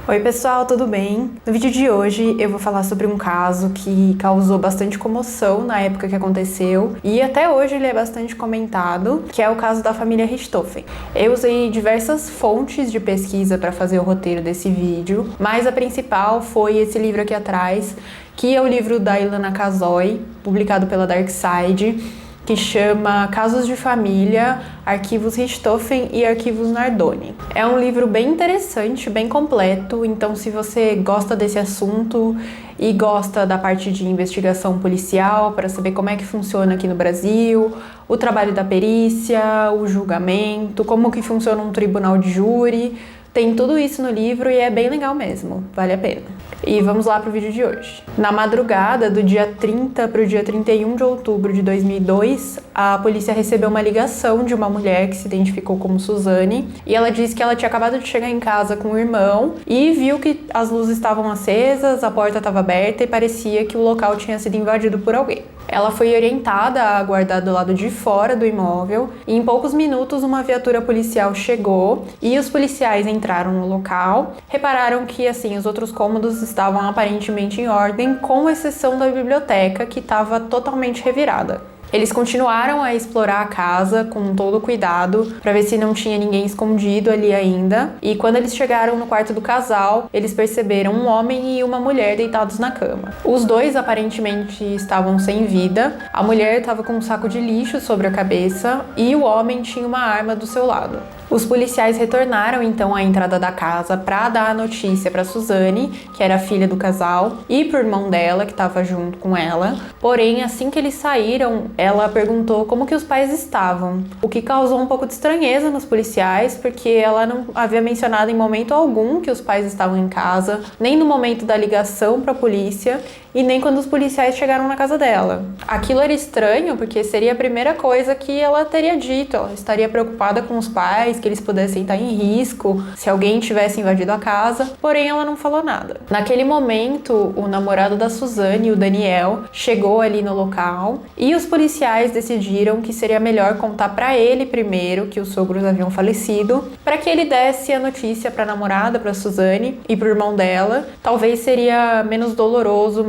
Oi pessoal, tudo bem? No vídeo de hoje eu vou falar sobre um caso que causou bastante comoção na época que aconteceu e até hoje ele é bastante comentado, que é o caso da família Richthofen. Eu usei diversas fontes de pesquisa para fazer o roteiro desse vídeo, mas a principal foi esse livro aqui atrás, que é o livro da Ilana Kazoy, publicado pela Darkside, que chama Casos de Família, Arquivos Richthofen e Arquivos Nardoni. É um livro bem interessante, bem completo, então se você gosta desse assunto e gosta da parte de investigação policial, para saber como é que funciona aqui no Brasil, o trabalho da perícia, o julgamento, como que funciona um tribunal de júri, tem tudo isso no livro e é bem legal mesmo, vale a pena. E vamos lá pro vídeo de hoje. Na madrugada do dia 30 para o dia 31 de outubro de 2002, a polícia recebeu uma ligação de uma mulher que se identificou como Suzane e ela disse que ela tinha acabado de chegar em casa com o irmão e viu que as luzes estavam acesas, a porta estava aberta e parecia que o local tinha sido invadido por alguém. Ela foi orientada a aguardar do lado de fora do imóvel e em poucos minutos uma viatura policial chegou e os policiais entraram no local, repararam que assim os outros cômodos estavam aparentemente em ordem, com exceção da biblioteca que estava totalmente revirada. Eles continuaram a explorar a casa com todo o cuidado para ver se não tinha ninguém escondido ali ainda. E quando eles chegaram no quarto do casal, eles perceberam um homem e uma mulher deitados na cama. Os dois aparentemente estavam sem vida. A mulher estava com um saco de lixo sobre a cabeça e o homem tinha uma arma do seu lado. Os policiais retornaram então à entrada da casa para dar a notícia para Suzane, que era a filha do casal, e para o irmão dela, que estava junto com ela. Porém, assim que eles saíram, ela perguntou como que os pais estavam, o que causou um pouco de estranheza nos policiais, porque ela não havia mencionado em momento algum que os pais estavam em casa, nem no momento da ligação para a polícia e nem quando os policiais chegaram na casa dela. Aquilo era estranho porque seria a primeira coisa que ela teria dito, ela estaria preocupada com os pais, que eles pudessem estar em risco se alguém tivesse invadido a casa, porém ela não falou nada. Naquele momento, o namorado da Suzane, o Daniel, chegou ali no local e os policiais decidiram que seria melhor contar para ele primeiro que os sogros haviam falecido, para que ele desse a notícia para a namorada, para Suzane e para o irmão dela. Talvez seria menos doloroso,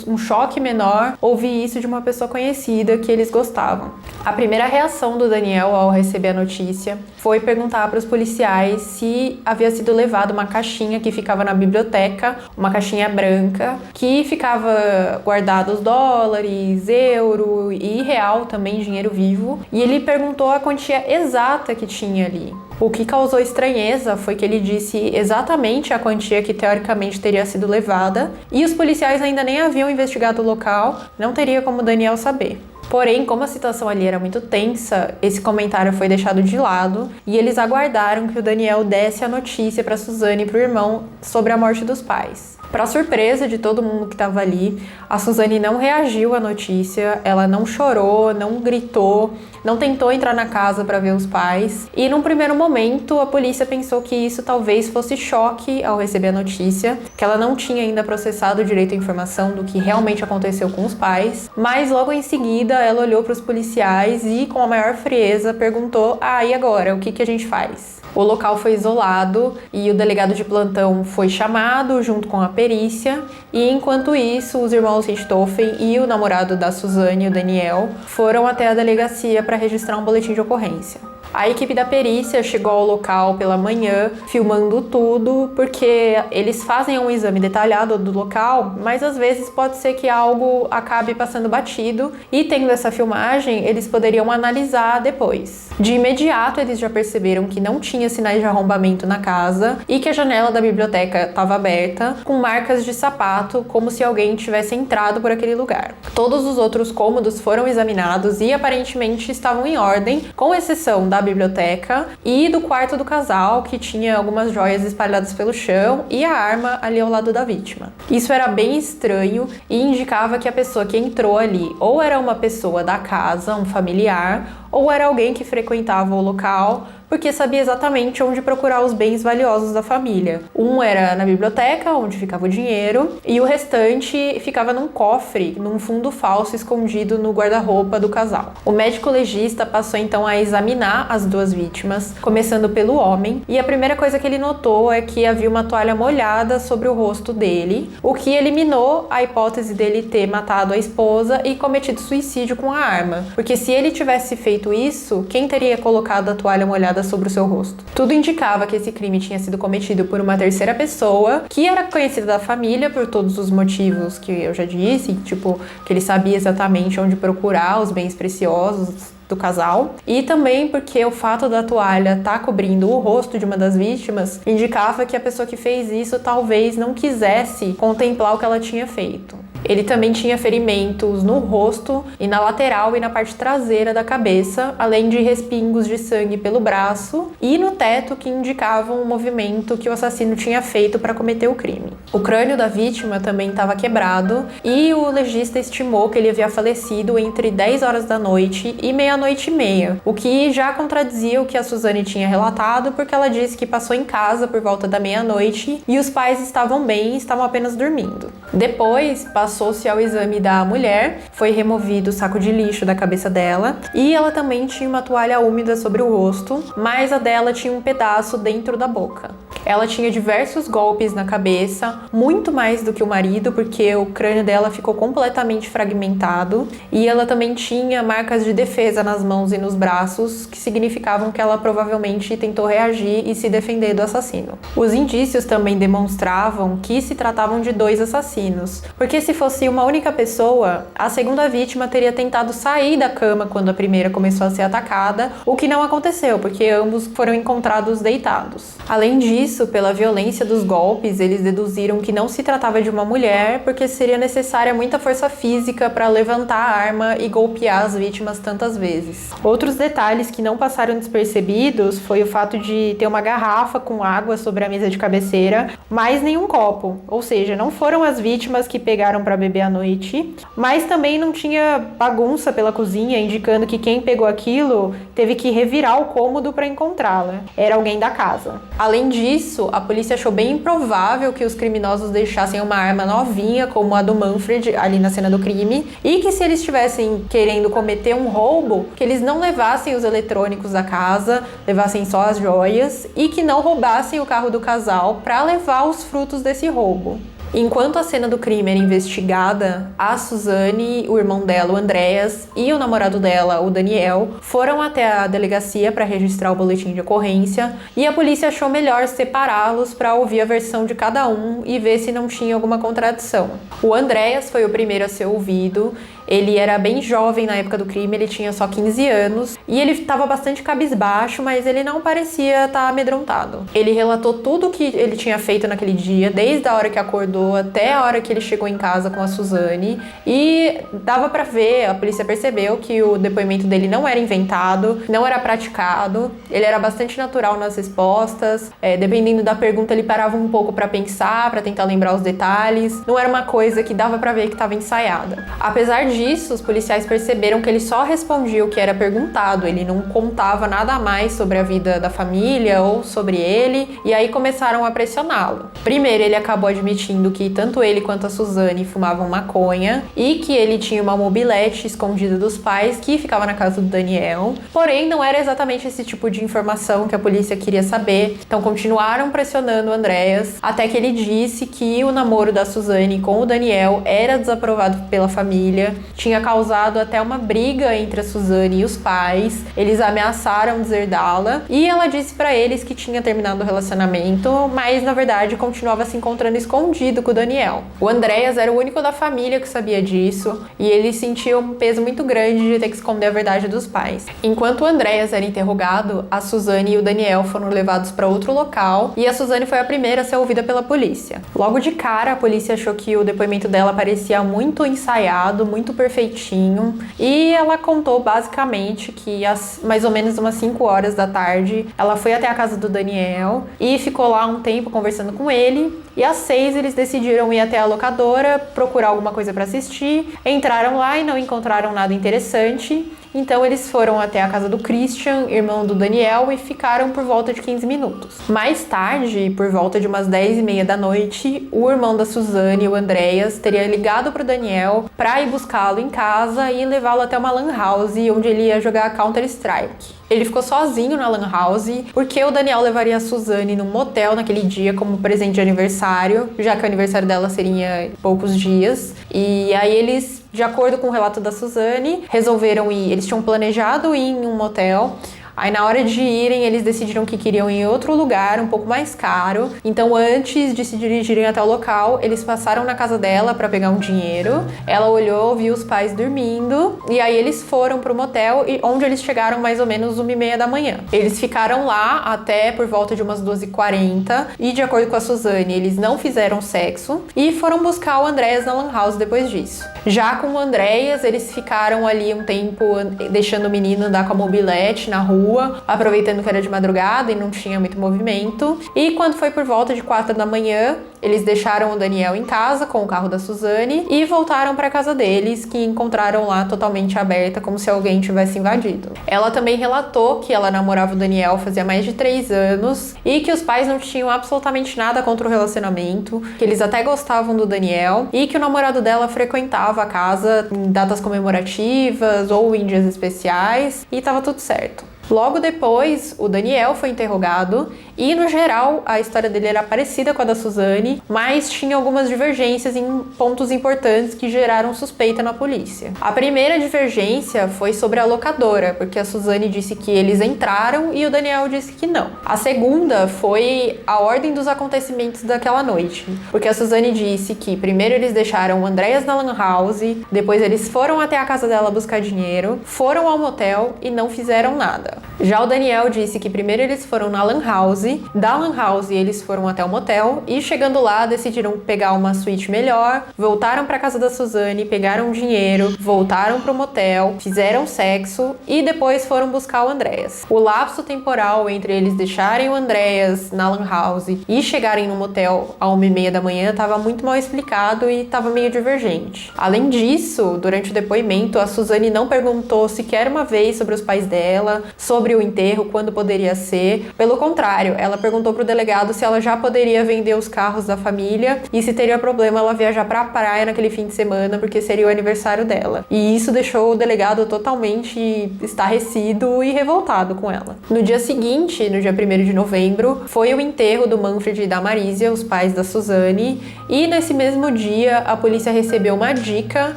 um choque menor ouvir isso de uma pessoa conhecida que eles gostavam. A primeira reação do Daniel ao receber a notícia foi perguntar para os policiais se havia sido levado uma caixinha que ficava na biblioteca, uma caixinha branca, que ficava guardados dólares, euro e real também, dinheiro vivo, e ele perguntou a quantia exata que tinha ali. O que causou estranheza foi que ele disse exatamente a quantia que teoricamente teria sido levada e os policiais ainda nem haviam investigado o local, não teria como Daniel saber. Porém, como a situação ali era muito tensa, esse comentário foi deixado de lado e eles aguardaram que o Daniel desse a notícia para Suzane e para o irmão sobre a morte dos pais. Para surpresa de todo mundo que estava ali, a Suzane não reagiu à notícia, ela não chorou, não gritou, não tentou entrar na casa para ver os pais. E num primeiro momento, a polícia pensou que isso talvez fosse choque ao receber a notícia, que ela não tinha ainda processado direito a informação do que realmente aconteceu com os pais. Mas logo em seguida, ela olhou para os policiais e, com a maior frieza, perguntou: e agora? O que a gente faz? O local foi isolado e o delegado de plantão foi chamado junto com a perícia e enquanto isso os irmãos Richthofen e o namorado da Suzane, o Daniel, foram até a delegacia para registrar um boletim de ocorrência. A equipe da perícia chegou ao local pela manhã, filmando tudo, porque eles fazem um exame detalhado do local, mas às vezes pode ser que algo acabe passando batido e tendo essa filmagem, eles poderiam analisar depois. De imediato, eles já perceberam que não tinha sinais de arrombamento na casa e que a janela da biblioteca estava aberta, com marcas de sapato, como se alguém tivesse entrado por aquele lugar. Todos os outros cômodos foram examinados e aparentemente estavam em ordem, com exceção da biblioteca e do quarto do casal, que tinha algumas joias espalhadas pelo chão e a arma ali ao lado da vítima. Isso era bem estranho e indicava que a pessoa que entrou ali ou era uma pessoa da casa, um familiar, ou era alguém que frequentava o local porque sabia exatamente onde procurar os bens valiosos da família. Um era na biblioteca, onde ficava o dinheiro, e o restante ficava num cofre, num fundo falso escondido no guarda-roupa do casal. O médico legista passou então a examinar as duas vítimas, começando pelo homem, e a primeira coisa que ele notou é que havia uma toalha molhada sobre o rosto dele, o que eliminou a hipótese dele ter matado a esposa e cometido suicídio com a arma, porque se ele tivesse feito isso, quem teria colocado a toalha molhada sobre o seu rosto? Tudo indicava que esse crime tinha sido cometido por uma terceira pessoa, que era conhecida da família por todos os motivos que eu já disse, tipo, que ele sabia exatamente onde procurar os bens preciosos do casal, e também porque o fato da toalha estar cobrindo o rosto de uma das vítimas indicava que a pessoa que fez isso talvez não quisesse contemplar o que ela tinha feito. Ele também tinha ferimentos no rosto e na lateral e na parte traseira da cabeça, além de respingos de sangue pelo braço e no teto que indicavam o movimento que o assassino tinha feito para cometer o crime. O crânio da vítima também estava quebrado e o legista estimou que ele havia falecido entre 10 horas da noite e meia-noite e meia, o que já contradizia o que a Suzane tinha relatado, porque ela disse que passou em casa por volta da meia-noite e os pais estavam bem e estavam apenas dormindo. Depois, passou-se ao exame da mulher, foi removido o saco de lixo da cabeça dela e ela também tinha uma toalha úmida sobre o rosto, mas a dela tinha um pedaço dentro da boca. Ela tinha diversos golpes na cabeça, muito mais do que o marido, porque o crânio dela ficou completamente fragmentado, e ela também tinha marcas de defesa nas mãos e nos braços, que significavam que ela provavelmente tentou reagir e se defender do assassino. Os indícios também demonstravam que se tratavam de dois assassinos, porque se fosse uma única pessoa, a segunda vítima teria tentado sair da cama quando a primeira começou a ser atacada, o que não aconteceu, porque ambos foram encontrados deitados. Além disso, pela violência dos golpes, eles deduziram que não se tratava de uma mulher, porque seria necessária muita força física para levantar a arma e golpear as vítimas tantas vezes. Outros detalhes que não passaram despercebidos foi o fato de ter uma garrafa com água sobre a mesa de cabeceira, mas nenhum copo, ou seja, não foram as vítimas que pegaram para beber à noite, mas também não tinha bagunça pela cozinha, indicando que quem pegou aquilo teve que revirar o cômodo para encontrá-la. Era alguém da casa. Além disso, a polícia achou bem improvável que os criminosos deixassem uma arma novinha, como a do Manfred, ali na cena do crime, e que se eles estivessem querendo cometer um roubo, que eles não levassem os eletrônicos da casa, levassem só as joias, e que não roubassem o carro do casal para levar os frutos desse roubo. Enquanto a cena do crime era investigada, a Suzane, o irmão dela, o Andreas, e o namorado dela, o Daniel, foram até a delegacia para registrar o boletim de ocorrência, e a polícia achou melhor separá-los para ouvir a versão de cada um e ver se não tinha alguma contradição. O Andreas foi o primeiro a ser ouvido. Ele era bem jovem na época do crime, ele tinha só 15 anos e ele estava bastante cabisbaixo, mas ele não parecia estar amedrontado. Ele relatou tudo o que ele tinha feito naquele dia, desde a hora que acordou até a hora que ele chegou em casa com a Suzane, e dava pra ver, a polícia percebeu que o depoimento dele não era inventado, não era praticado, ele era bastante natural nas respostas, dependendo da pergunta ele parava um pouco pra pensar, pra tentar lembrar os detalhes, não era uma coisa que dava pra ver que estava ensaiada. Apesar disso, os policiais perceberam que ele só respondia o que era perguntado, ele não contava nada mais sobre a vida da família ou sobre ele, e aí começaram a pressioná-lo. Primeiro, ele acabou admitindo que tanto ele quanto a Suzane fumavam maconha e que ele tinha uma mobilete escondida dos pais que ficava na casa do Daniel, porém não era exatamente esse tipo de informação que a polícia queria saber, então continuaram pressionando o Andreas até que ele disse que o namoro da Suzane com o Daniel era desaprovado pela família, tinha causado até uma briga entre a Suzane e os pais, eles ameaçaram deserdá-la e ela disse pra eles que tinha terminado o relacionamento, mas na verdade continuava se encontrando escondido com o Daniel. O Andreas era o único da família que sabia disso e ele sentia um peso muito grande de ter que esconder a verdade dos pais. Enquanto o Andreas era interrogado, a Suzane e o Daniel foram levados para outro local e a Suzane foi a primeira a ser ouvida pela polícia. Logo de cara, a polícia achou que o depoimento dela parecia muito ensaiado, muito perfeitinho. E ela contou basicamente que mais ou menos umas 5 horas da tarde, ela foi até a casa do Daniel e ficou lá um tempo conversando com ele. E às 6 eles decidiram ir até a locadora, procurar alguma coisa para assistir. Entraram lá e não encontraram nada interessante. Então eles foram até a casa do Christian, irmão do Daniel, e ficaram por volta de 15 minutos. Mais tarde, por volta de umas 10h30 da noite, o irmão da Suzane, o Andreas, teria ligado pro Daniel para ir buscá-lo em casa e levá-lo até uma lan house onde ele ia jogar Counter-Strike. Ele ficou sozinho na lan house, porque o Daniel levaria a Suzane num motel naquele dia como presente de aniversário, já que o aniversário dela seria em poucos dias. E aí eles, de acordo com o relato da Suzane, resolveram ir, eles tinham planejado ir em um motel. Aí na hora de irem, eles decidiram que queriam ir em outro lugar, um pouco mais caro. Então antes de se dirigirem até o local, eles passaram na casa dela para pegar um dinheiro. Ela olhou, viu os pais dormindo, e aí eles foram pro motel, onde eles chegaram mais ou menos 1h30 da manhã. Eles ficaram lá até por volta de umas 2h40, e de acordo com a Suzane, eles não fizeram sexo, e foram buscar o Andreas na lan house depois disso. Já com o Andreas, eles ficaram ali um tempo deixando o menino andar com a mobilete na rua, aproveitando que era de madrugada e não tinha muito movimento. E quando foi por volta de 4 da manhã, eles deixaram o Daniel em casa com o carro da Suzane e voltaram para casa deles, que encontraram lá totalmente aberta, como se alguém tivesse invadido. Ela também relatou que ela namorava o Daniel fazia mais de 3 anos e que os pais não tinham absolutamente nada contra o relacionamento, que eles até gostavam do Daniel e que o namorado dela frequentava a casa em datas comemorativas ou em dias especiais e tava tudo certo. Logo depois, o Daniel foi interrogado e, no geral, a história dele era parecida com a da Suzane, mas tinha algumas divergências em pontos importantes que geraram suspeita na polícia. A primeira divergência foi sobre a locadora, porque a Suzane disse que eles entraram e o Daniel disse que não. A segunda foi a ordem dos acontecimentos daquela noite, porque a Suzane disse que primeiro eles deixaram o Andreas na lan house, depois eles foram até a casa dela buscar dinheiro, foram ao motel e não fizeram nada. Já o Daniel disse que primeiro eles foram na lan house, da lan house eles foram até o motel e chegando lá decidiram pegar uma suíte melhor, voltaram para casa da Suzane, pegaram dinheiro, voltaram pro motel, fizeram sexo e depois foram buscar o Andreas. O lapso temporal entre eles deixarem o Andreas na lan house e chegarem no motel à 1h30 da manhã estava muito mal explicado e estava meio divergente. Além disso, durante o depoimento, a Suzane não perguntou sequer uma vez sobre os pais dela, sobre o enterro, quando poderia ser. Pelo contrário, ela perguntou pro delegado se ela já poderia vender os carros da família e se teria problema ela viajar pra praia naquele fim de semana, porque seria o aniversário dela. E isso deixou o delegado totalmente estarrecido e revoltado com ela. No dia seguinte, no dia 1º de novembro, foi o enterro do Manfred e da Marísia, os pais da Suzane, e nesse mesmo dia a polícia recebeu uma dica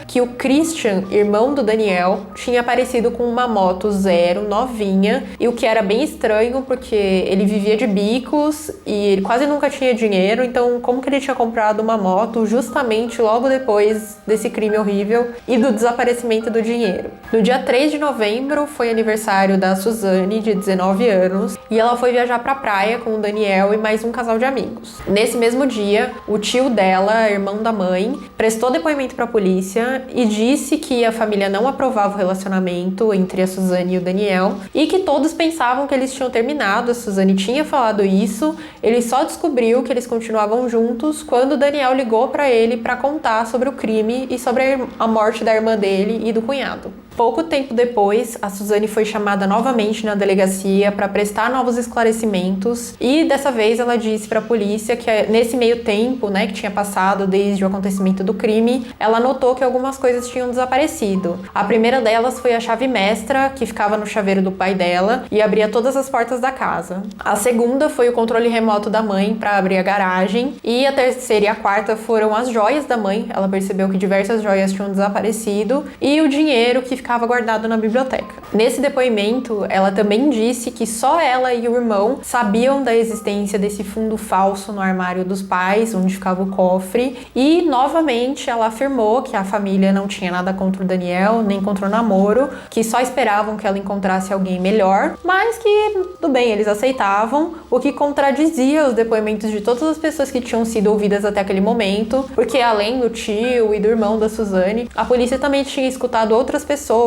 que o Christian, irmão do Daniel, tinha aparecido com uma moto zero, novinha, e o que era bem estranho porque ele vivia de bicos e ele quase nunca tinha dinheiro, então como que ele tinha comprado uma moto justamente logo depois desse crime horrível e do desaparecimento do dinheiro? No dia 3 de novembro foi aniversário da Suzane, de 19 anos, e ela foi viajar pra praia com o Daniel e mais um casal de amigos. Nesse mesmo dia, o tio dela, irmão da mãe, prestou depoimento pra polícia e disse que a família não aprovava o relacionamento entre a Suzane e o Daniel e que todos pensavam que eles tinham terminado, a Suzane tinha falado isso, ele só descobriu que eles continuavam juntos quando o Daniel ligou pra ele pra contar sobre o crime e sobre a morte da irmã dele e do cunhado. Pouco tempo depois, a Suzane foi chamada novamente na delegacia para prestar novos esclarecimentos e dessa vez ela disse para a polícia que nesse meio tempo, que tinha passado desde o acontecimento do crime, ela notou que algumas coisas tinham desaparecido. A primeira delas foi a chave mestra, que ficava no chaveiro do pai dela e abria todas as portas da casa. A segunda foi o controle remoto da mãe para abrir a garagem e a terceira e a quarta foram as joias da mãe. Ela percebeu que diversas joias tinham desaparecido e o dinheiro que ficava ficava guardado na biblioteca. Nesse depoimento, ela também disse que só ela e o irmão sabiam da existência desse fundo falso no armário dos pais, onde ficava o cofre, e novamente ela afirmou que a família não tinha nada contra o Daniel, nem contra o namoro, que só esperavam que ela encontrasse alguém melhor, mas que tudo bem, eles aceitavam, o que contradizia os depoimentos de todas as pessoas que tinham sido ouvidas até aquele momento, porque além do tio e do irmão da Suzane, a polícia também tinha escutado outras pessoas,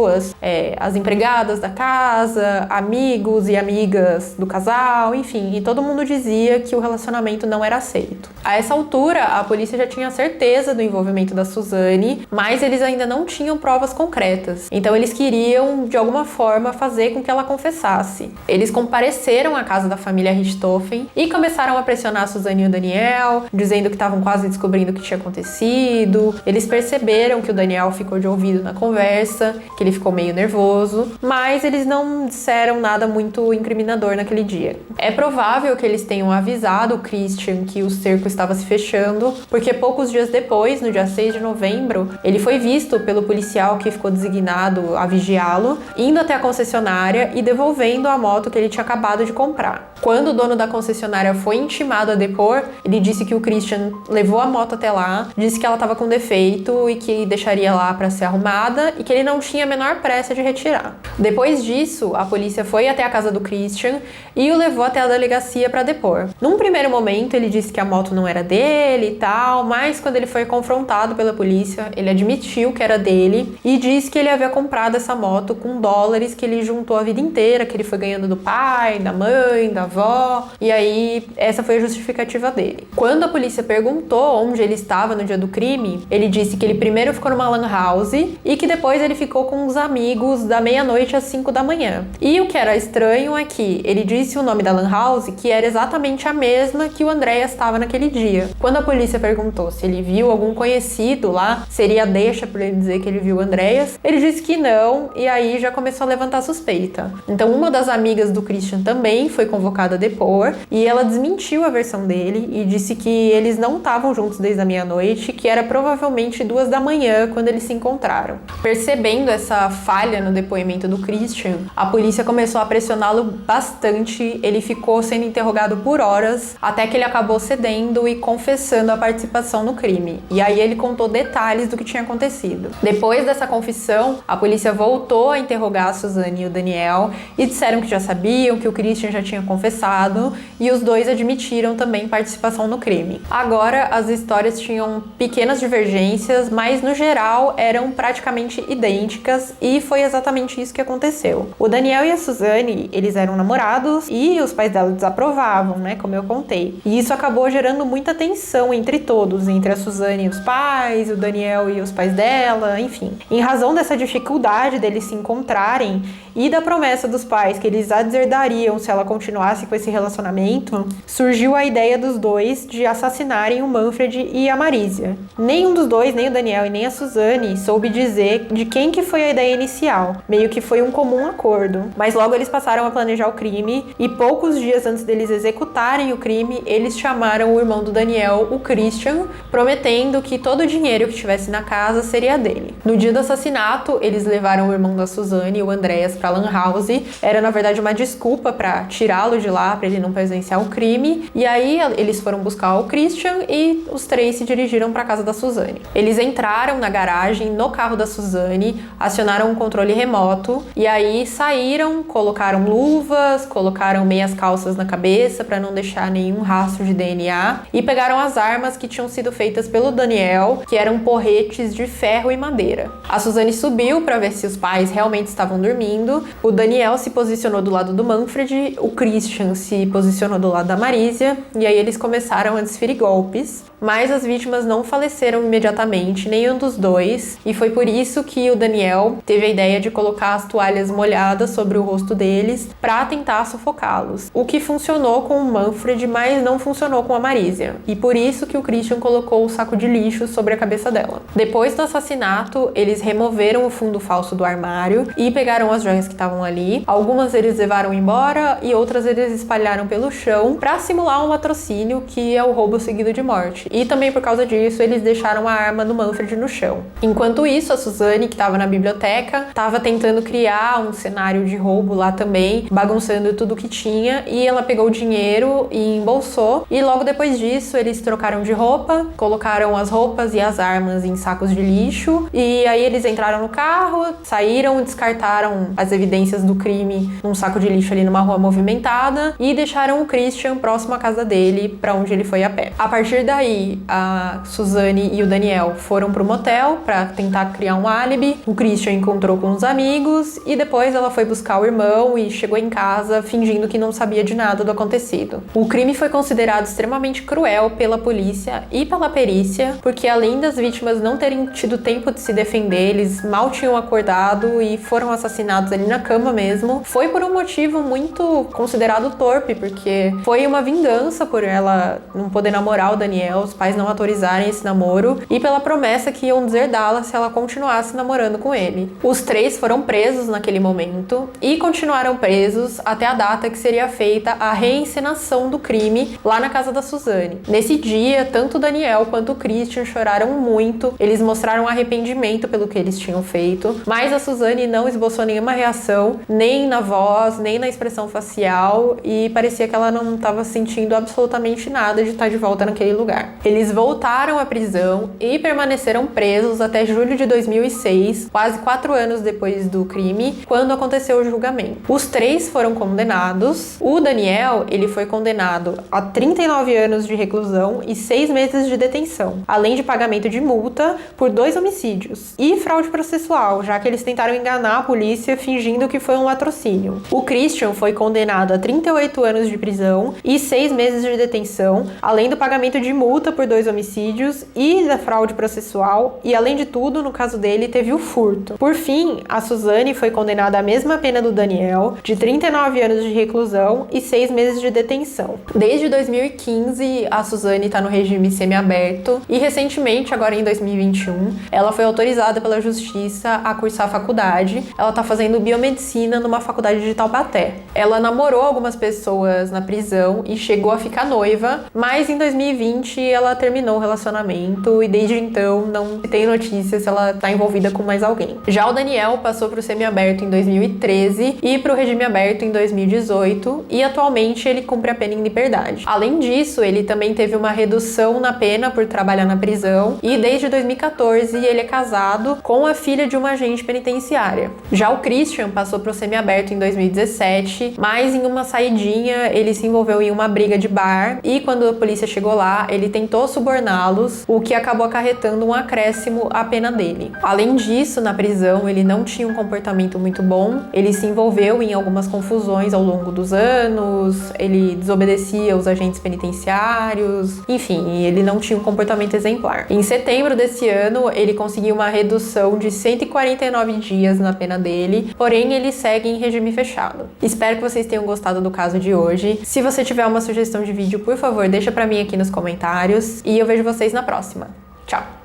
as empregadas da casa, amigos e amigas do casal, enfim, e todo mundo dizia que o relacionamento não era aceito. A essa altura, a polícia já tinha certeza do envolvimento da Suzane, mas eles ainda não tinham provas concretas. Então eles queriam, de alguma forma, fazer com que ela confessasse. Eles compareceram à casa da família Richthofen e começaram a pressionar a Suzane e o Daniel, dizendo que estavam quase descobrindo o que tinha acontecido. Eles perceberam que o Daniel ficou de ouvido na conversa, que ele ficou meio nervoso, mas eles não disseram nada muito incriminador naquele dia. É provável que eles tenham avisado o Christian que o cerco estava se fechando, porque poucos dias depois, no dia 6 de novembro, ele foi visto pelo policial que ficou designado a vigiá-lo, indo até a concessionária e devolvendo a moto que ele tinha acabado de comprar. Quando o dono da concessionária foi intimado a depor, ele disse que o Christian levou a moto até lá, disse que ela estava com defeito e que deixaria lá para ser arrumada e que ele não tinha a menor pressa de retirar. Depois disso, a polícia foi até a casa do Christian e o levou até a delegacia para depor. Num primeiro momento, ele disse que a moto não era dele e tal, mas quando ele foi confrontado pela polícia, ele admitiu que era dele e disse que ele havia comprado essa moto com dólares que ele juntou a vida inteira, que ele foi ganhando do pai, da mãe, da avó, e aí essa foi a justificativa dele. Quando a polícia perguntou onde ele estava no dia do crime, ele disse que ele primeiro ficou numa lan house e que depois ele ficou com uns amigos da meia-noite às 5 da manhã. E o que era estranho é que ele disse o nome da lan house que era exatamente a mesma que o Andreas estava naquele dia. Quando a polícia perguntou se ele viu algum conhecido lá, seria deixa por ele dizer que ele viu o Andreas, ele disse que não, e aí já começou a levantar suspeita. Então uma das amigas do Christian também foi convocada a depor, e ela desmentiu a versão dele e disse que eles não estavam juntos desde a meia-noite, que era provavelmente 2 da manhã quando eles se encontraram. Percebendo essa falha no depoimento do Christian, a polícia começou a pressioná-lo bastante, ele ficou sendo interrogado por horas, até que ele acabou cedendo e confessando a participação no crime. E aí ele contou detalhes do que tinha acontecido. Depois dessa confissão, a polícia voltou a interrogar a Suzane e o Daniel e disseram que já sabiam, que o Christian já tinha confessado, e os dois admitiram também participação no crime. Agora, as histórias tinham pequenas divergências, mas no geral eram praticamente idênticas, e foi exatamente isso que aconteceu. O Daniel e a Suzane, eles eram namorados e os pais dela desaprovavam, né, como eu contei. E isso acabou gerando muita tensão entre todos, entre a Suzane e os pais, o Daniel e os pais dela, enfim. Em razão dessa dificuldade deles se encontrarem e da promessa dos pais que eles a deserdariam se ela continuasse com esse relacionamento, surgiu a ideia dos dois de assassinarem o Manfred e a Marisia. Nenhum dos dois, nem o Daniel e nem a Suzane, soube dizer de quem que foi a ideia inicial. Meio que foi um comum acordo. Mas logo eles passaram a planejar o crime e poucos dias antes deles executarem o crime, eles chamaram o irmão do Daniel, o Christian, prometendo que todo o dinheiro que tivesse na casa seria dele. No dia do assassinato, eles levaram o irmão da Suzane, o Andreas, pra lan house. Era, na verdade, uma desculpa pra tirá-lo de lá, pra ele não presenciar o crime. E aí, eles foram buscar o Christian e os três se dirigiram pra casa da Suzane. Eles entraram na garagem, no carro da Suzane, acionaram um controle remoto e aí saíram, colocaram luvas, colocaram meias calças na cabeça pra não deixar nenhum rastro de DNA e pegaram as armas que tinham sido feitas pelo Daniel, que eram porretes de ferro e madeira. A Suzane subiu pra ver se os pais realmente estavam dormindo. O Daniel se posicionou do lado do Manfred, o Christian se posicionou do lado da Marisia, e aí eles começaram a desferir golpes, mas as vítimas não faleceram imediatamente, nenhum dos dois, e foi por isso que o Daniel teve a ideia de colocar as toalhas molhadas sobre o rosto deles para tentar sufocá-los, o que funcionou com o Manfred, mas não funcionou com a Marisia, e por isso que o Christian colocou o saco de lixo sobre a cabeça dela. Depois do assassinato, eles removeram o fundo falso do armário e pegaram as joias que estavam ali. Algumas eles levaram embora e outras eles espalharam pelo chão para simular um latrocínio, que é o roubo seguido de morte. e também por causa disso eles deixaram a arma do Manfred no chão. Enquanto isso, a Suzane, que estava na biblioteca, estava tentando criar um cenário de roubo lá também, bagunçando tudo que tinha, e ela pegou o dinheiro e embolsou, e logo depois disso eles trocaram de roupa, colocaram as roupas e as armas em sacos de lixo, e aí eles entraram no carro, saíram e descartaram as evidências do crime num saco de lixo ali numa rua movimentada e deixaram o Christian próximo à casa dele, para onde ele foi a pé. A partir daí, a Suzane e o Daniel foram pro motel para tentar criar um álibi. O Christian encontrou com os amigos e depois ela foi buscar o irmão e chegou em casa fingindo que não sabia de nada do acontecido. O crime foi considerado extremamente cruel pela polícia e pela perícia, porque além das vítimas não terem tido tempo de se defender, eles mal tinham acordado e foram assassinados ali na cama mesmo. Foi por um motivo muito considerado torpe, porque foi uma vingança por ela não poder namorar o Daniel, os pais não autorizarem esse namoro, e pela promessa que iam deserdá-la se ela continuasse namorando com ele. Os três foram presos naquele momento e continuaram presos até a data que seria feita a reencenação do crime lá na casa da Suzane. Nesse dia, tanto o Daniel quanto o Christian choraram muito, eles mostraram arrependimento pelo que eles tinham feito, mas a Suzane não esboçou nenhuma reação, nem na voz, nem na expressão facial, e parecia que ela não estava sentindo absolutamente nada de estar de volta naquele lugar. Eles voltaram à prisão e permaneceram presos até julho de 2006, quase 4 anos depois do crime, quando aconteceu o julgamento. Os três foram condenados. O Daniel, ele foi condenado a 39 anos de reclusão e 6 meses de detenção, além de pagamento de multa por 2 homicídios e fraude processual, já que eles tentaram enganar a polícia fingindo que foi um latrocínio. O Christian foi condenado a 38 anos de prisão e 6 meses de detenção, além do pagamento de multa por 2 homicídios e da fraude processual, e além de tudo, no caso dele, teve o furto. Por fim, a Suzane foi condenada à mesma pena do Daniel, de 39 anos de reclusão e 6 meses de detenção. Desde 2015, a Suzane está no regime semiaberto e recentemente, agora em 2021, ela foi autorizada pela justiça a cursar a faculdade. Ela está fazendo biomedicina numa faculdade de Taubaté. Ela namorou algumas pessoas na prisão e chegou a ficar noiva, mas em 2020 ela terminou o relacionamento e desde então não tem notícia se ela está envolvida com mais alguém. Já o Daniel passou para o semiaberto em 2013 e para o regime aberto em 2018 e atualmente ele cumpre a pena em liberdade. Além disso, ele também teve uma redução na pena por trabalhar na prisão e desde 2014 ele é casado com a filha de uma agente penitenciária. Já o Christian passou para o semiaberto em 2017, mas em uma saidinha ele se envolveu em uma briga de bar e quando a polícia chegou lá, ele tentou suborná-los, o que acabou acarretando um acréscimo à pena dele. Além disso, na prisão, ele não tinha um comportamento muito bom, ele se envolveu em algumas confusões ao longo dos anos, ele desobedecia os agentes penitenciários, enfim, ele não tinha um comportamento exemplar. Em setembro desse ano, ele conseguiu uma redução de 149 dias na pena dele, porém ele segue em regime fechado. Espero que vocês tenham gostado do caso de hoje. Se você tiver uma sugestão de vídeo, por favor, deixa pra mim aqui nos comentários e eu vejo vocês na próxima. Tchau!